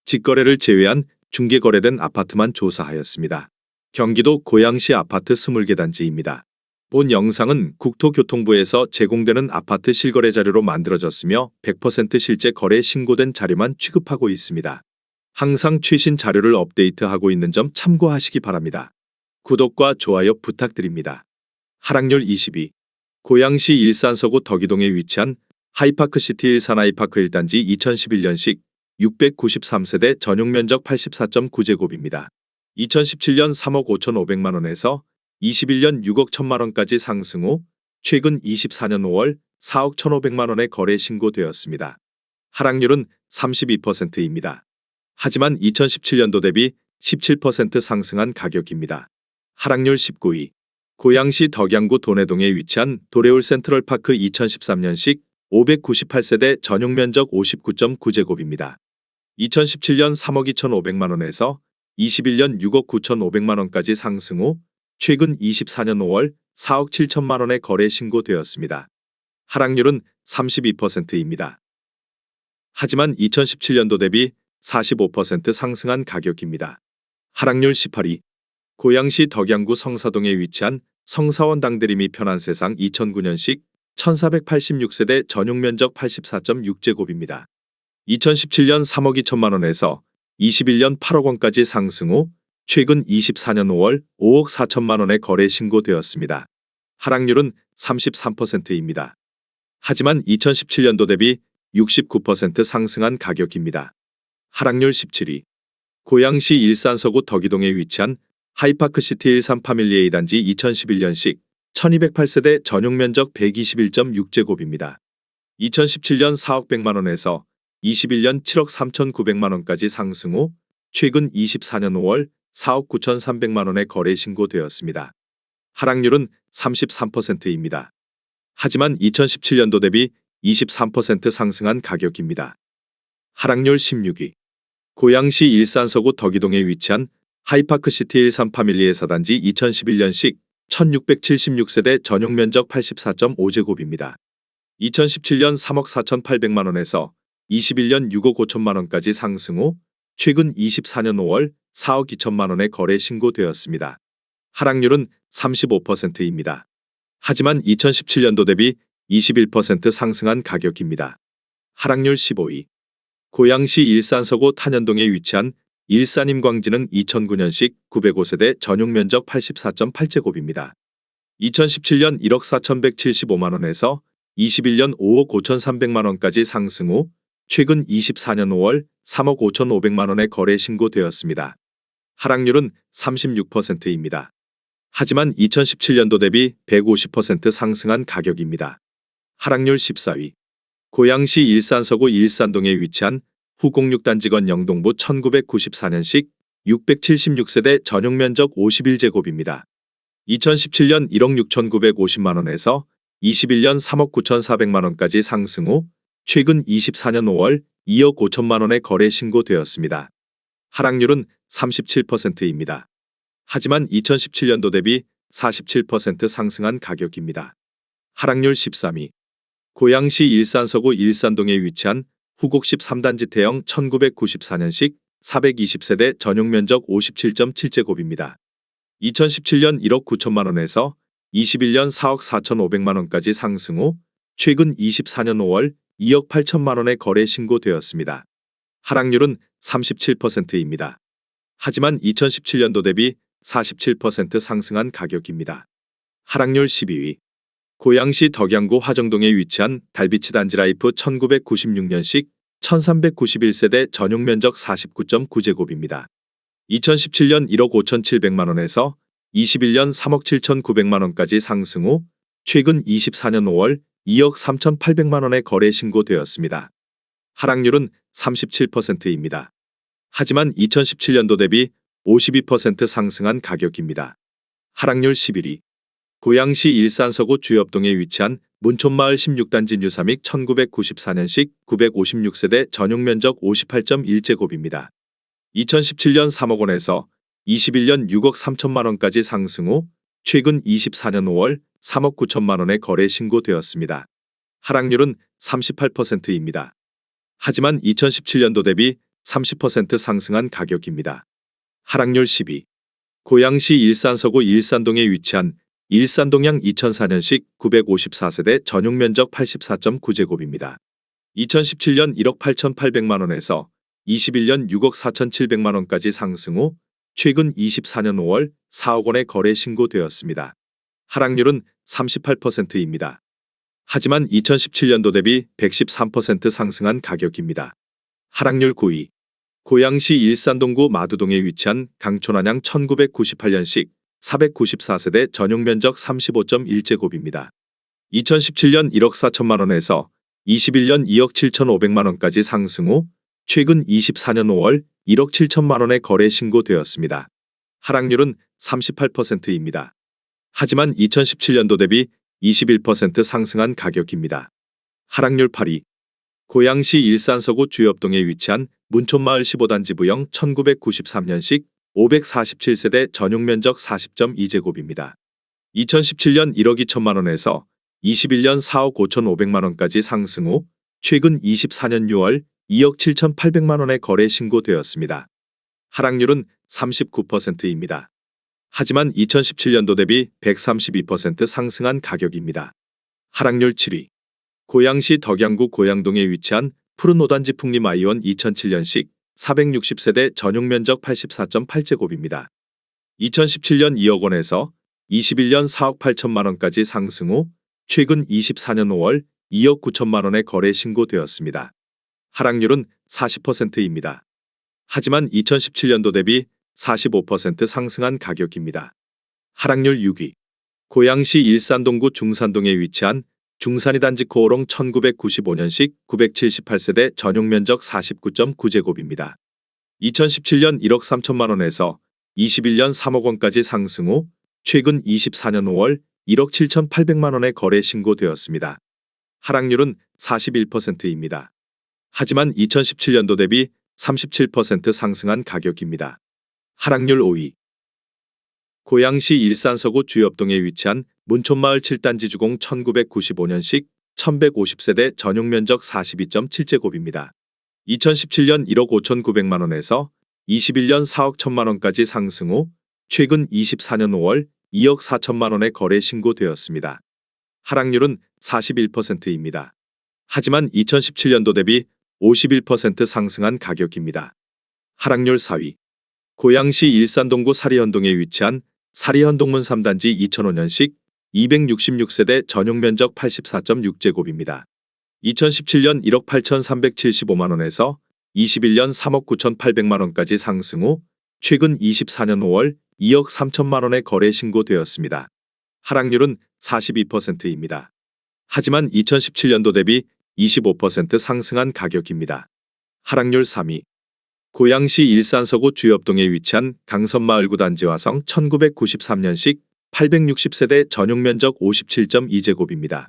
직거래를 제외한 중개거래된 아파트만 조사하였습니다. 경기도 고양시 아파트 20개 단지입니다. 본 영상은 국토교통부에서 제공되는 아파트 실거래 자료로 만들어졌으며 100% 실제 거래 신고된 자료만 취급하고 있습니다. 항상 최신 자료를 업데이트하고 있는 점 참고하시기 바랍니다. 구독과 좋아요 부탁드립니다. 하락률 22. 고양시 일산서구 덕이동에 위치한 하이파크시티 일산 하이파크 1단지 2011년식 693세대 전용면적 84.9제곱입니다. 2017년 3억 5,500만원에서 21년 6억 1천만원까지 상승 후 최근 24년 5월 4억 1,500만원에 거래 신고되었습니다. 하락률은 32%입니다. 하지만 2017년도 대비 17% 상승한 가격입니다. 하락률 19위. 고양시 덕양구 도내동에 위치한 도레올 센트럴파크 2013년식 598세대 전용면적 59.9제곱입니다. 2017년 3억 2,500만원에서 21년 6억 9,500만원까지 상승 후 최근 24년 5월 4억 7천만원에 거래 신고되었습니다. 하락률은 32%입니다. 하지만 2017년도 대비 45% 상승한 가격입니다. 하락률 18위. 고양시 덕양구 성사동에 위치한 성사원 당대리미 편안세상 2009년식 1486세대 전용면적 84.6제곱입니다. 2017년 3억 2천만원에서 21년 8억원까지 상승 후 최근 24년 5월 5억 4천만원에 거래 신고되었습니다. 하락률은 33%입니다. 하지만 2017년도 대비 69% 상승한 가격입니다. 하락률 17위. 고양시 일산서구 덕이동에 위치한 하이파크시티 일산 파밀리 A단지 2011년식 1208세대 전용면적 121.6제곱입니다. 2017년 4억 100만원에서 21년 7억 3,900만원까지 상승 후 최근 24년 5월 4억 9,300만원에 거래 신고되었습니다. 하락률은 33%입니다. 하지만 2017년도 대비 23% 상승한 가격입니다. 하락률 16위. 고양시 일산서구 덕이동에 위치한 하이파크시티 일산 파밀리 A사단지 2011년식 1676세대 전용면적 84.5제곱입니다. 2017년 3억 4,800만원에서 21년 6억 5천만원까지 상승 후 최근 24년 5월 4억 2천만원에 거래 신고되었습니다. 하락률은 35%입니다. 하지만 2017년도 대비 21% 상승한 가격입니다. 하락률 15위. 고양시 일산서구 탄현동에 위치한 일산임광진흥 2009년식 905세대 전용면적 84.8제곱입니다. 2017년 1억 4,175만원에서 21년 5억 5,300만원까지 상승 후 최근 24년 5월 3억 5,500만원에 거래 신고되었습니다. 하락률은 36%입니다. 하지만 2017년도 대비 150% 상승한 가격입니다. 하락률 14위. 고양시 일산서구 일산동에 위치한 후공육단지건 영동부 1994년식 676세대 전용면적 51제곱입니다. 2017년 1억 6,950만원에서 21년 3억 9,400만원까지 상승 후 최근 24년 5월 2억 5천만원에 거래 신고되었습니다. 하락률은 37%입니다. 하지만 2017년도 대비 47% 상승한 가격입니다. 하락률 13위. 고양시 일산서구 일산동에 위치한 후곡 13단지 태형 1994년식 420세대 전용면적 57.7제곱입니다. 2017년 1억 9천만원에서 21년 4억 4,500만원까지 상승 후 최근 24년 5월 2억 8천만원에 거래 신고되었습니다. 하락률은 37%입니다. 하지만 2017년도 대비 47% 상승한 가격입니다. 하락률 12위. 고양시 덕양구 화정동에 위치한 달비치 단지라이프 1996년식 1391세대 전용면적 49.9제곱입니다. 2017년 1억 5,700만원에서 21년 3억 7,900만원까지 상승 후 최근 24년 5월 2억 3,800만원에 거래 신고되었습니다. 하락률은 37%입니다. 하지만 2017년도 대비 52% 상승한 가격입니다. 하락률 11위. 고양시 일산서구 주엽동에 위치한 문촌마을 16단지 뉴삼익 1994년식 956세대 전용면적 58.1제곱입니다. 2017년 3억 원에서 21년 6억 3천만원까지 상승 후 최근 24년 5월 3억 9천만원에 거래 신고되었습니다. 하락률은 38%입니다. 하지만 2017년도 대비 30% 상승한 가격입니다. 하락률 12. 고양시 일산서구 일산동에 위치한 일산동양 2004년식 954세대 전용 면적 84.9제곱입니다. 2017년 1억 8,800만 원에서 21년 6억 4,700만 원까지 상승 후 최근 24년 5월 4억 원에 거래 신고되었습니다. 하락률은 38%입니다. 하지만 2017년도 대비 113% 상승한 가격입니다. 하락률 9위. 고양시 일산동구 마두동에 위치한 강촌안양 1998년식 494세대 전용 면적 35.1제곱입니다. 2017년 1억 4천만 원에서 21년 2억 7,500만 원까지 상승 후 최근 24년 5월 1억 7천만 원에 거래 신고되었습니다. 하락률은 38%입니다. 하지만 2017년도 대비 21% 상승한 가격입니다. 하락률 8위. 고양시 일산서구 주엽동에 위치한 문촌마을 15단지 부영 1993년식 547세대 전용 면적 40.2제곱입니다. 2017년 1억 2천만 원에서 21년 4억 5,500만 원까지 상승 후 최근 24년 6월 2억 7,800만 원에 거래 신고되었습니다. 하락률은 39%입니다. 하지만 2017년도 대비 132% 상승한 가격입니다. 하락률 7위. 고양시 덕양구 고양동에 위치한 푸른 5단지 풍림아이원 2007년식 460세대 전용 면적 84.8제곱입니다. 2017년 2억 원에서 21년 4억 8천만 원까지 상승 후 최근 24년 5월 2억 9천만 원에 거래 신고되었습니다. 하락률은 40%입니다. 하지만 2017년도 대비 45% 상승한 가격입니다. 하락률 6위. 고양시 일산동구 중산동에 위치한 중산이 단지 코오롱 1995년식 978세대 전용 면적 49.9제곱입니다. 2017년 1억 3천만 원에서 21년 3억 원까지 상승 후 최근 24년 5월 1억 7,800만 원에 거래 신고되었습니다. 하락률은 41%입니다. 하지만 2017년도 대비 37% 상승한 가격입니다. 하락률 5위. 고양시 일산서구 주엽동에 위치한 문촌마을 7단지 주공 1995년식 1150세대 전용 면적 42.7제곱입니다. 2017년 1억 5,900만 원에서 21년 4억 1천만 원까지 상승 후 최근 24년 5월 2억 4천만 원에 거래 신고되었습니다. 하락률은 41%입니다. 하지만 2017년도 대비 51% 상승한 가격입니다. 하락률 4위. 고양시 일산동구 사리현동에 위치한 사리현동문 3단지 2005년식 266세대 전용 면적 84.6제곱입니다. 2017년 1억 8,375만 원에서 21년 3억 9,800만 원까지 상승 후 최근 24년 5월 2억 3천만 원에 거래 신고되었습니다. 하락률은 42%입니다. 하지만 2017년도 대비 25% 상승한 가격입니다. 하락률 3위. 고양시 일산서구 주엽동에 위치한 강선마을 9단지 화성 1993년식 860세대 전용 면적 57.2제곱입니다.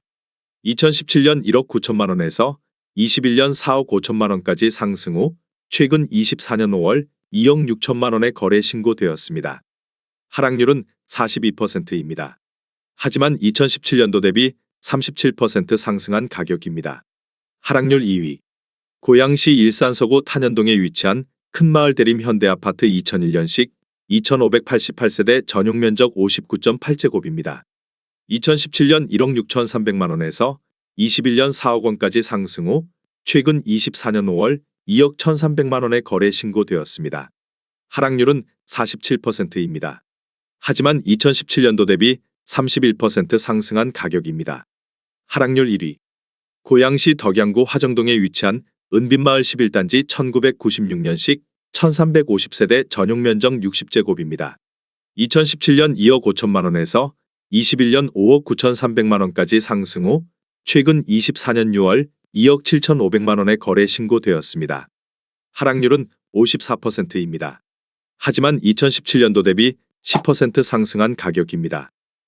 2017년 1억 9천만 원에서 21년 4억 5천만 원까지 상승 후 최근 24년 5월 2억 6천만 원에 거래 신고되었습니다. 하락률은 42%입니다. 하지만 2017년도 대비 37% 상승한 가격입니다. 하락률 2위. 고양시 일산서구 탄현동에 위치한 큰마을 대림 현대아파트 2001년식 2588세대 전용 면적 59.8제곱입니다. 2017년 1억 6,300만 원에서 21년 4억 원까지 상승 후 최근 24년 5월 2억 1,300만 원에 거래 신고되었습니다. 하락률은 47%입니다. 하지만 2017년도 대비 31% 상승한 가격입니다. 하락률 1위. 고양시 덕양구 화정동에 위치한 은빛마을 11단지 1996년식 1350세대 전용 면적 60제곱입니다. 2017년 2억 5천만 원에서 21년 5억 9,300만 원까지 상승 후 최근 24년 6월 2억 7,500만 원에 거래 신고되었습니다. 하락률은 54%입니다. 하지만 2017년도 대비 10% 상승한 가격입니다.